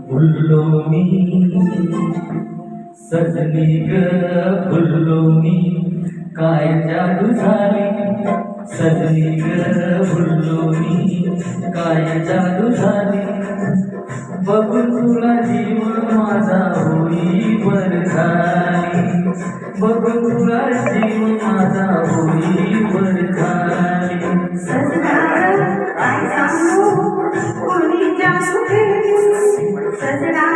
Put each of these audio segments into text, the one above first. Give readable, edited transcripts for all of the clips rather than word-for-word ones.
भुललो मी सजनी ग भुललो मी काय जादू झाली सजनी ग भुललो मी काय जादू झाली बघून तुला जीव माझा होई वर झाली बघून तुला जीव माझा होई वर झाली सजना काय सांगू कोणी जादू केली सजना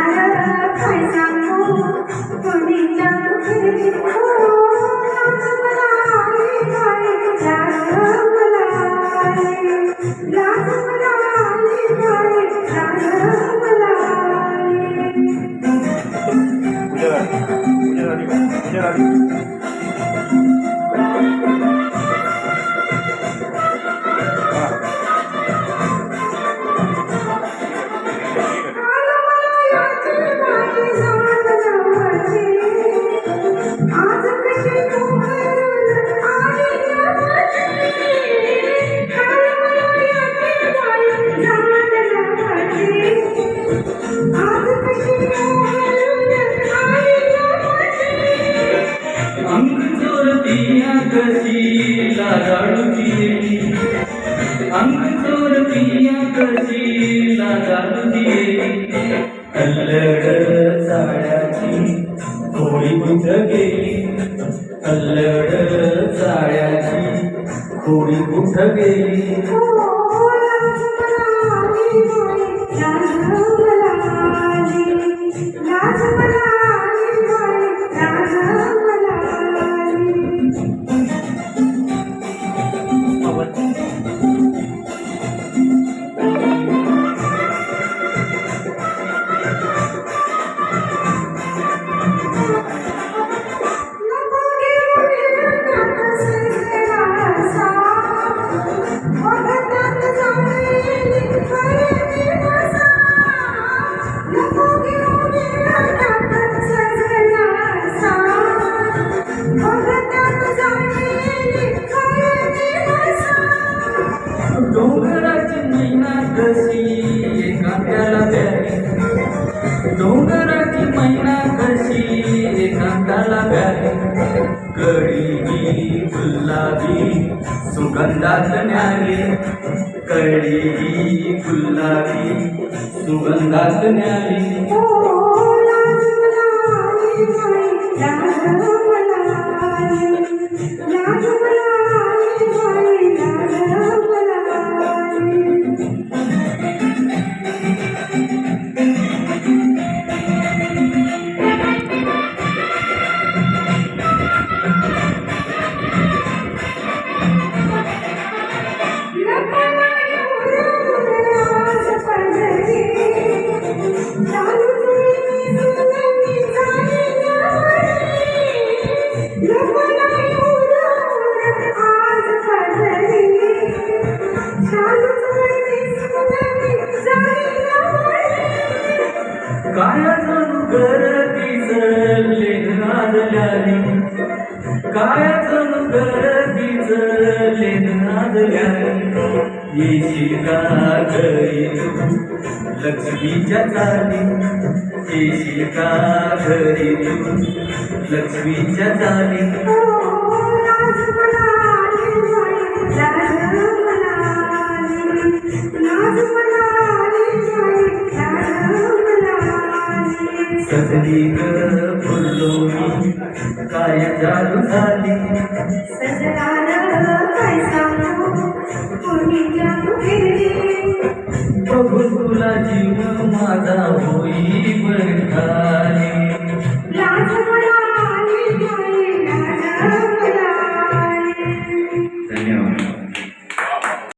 काय सांगू कोणी जादू केली अंग चोरतिया कशी लागालुदी अल्लड चाळ्याची खोडी कुठ गेली अल्लड चाळ्याची खोडी कुठ गेली डोंगराची मैना कशी एकांताला प्यारी डोंगराची मैना कशी एकांताला प्यारी कळी गुलाबी सुगंधात न्यारी कळी गुलाबी सुगंधात न्यारी कायाचं गर्दीच लेनादल्याने कायाचं गर्दीच लेनादल्याने येशील का घरी तू लक्ष्मीच्या चाली येशील का घरी तू लक्ष्मीच्या चाली सजनी ग भुललो मी काय जादू झाली सजना काय सांगू कोणी जादू केली बघून तुला जीव माझा होई बर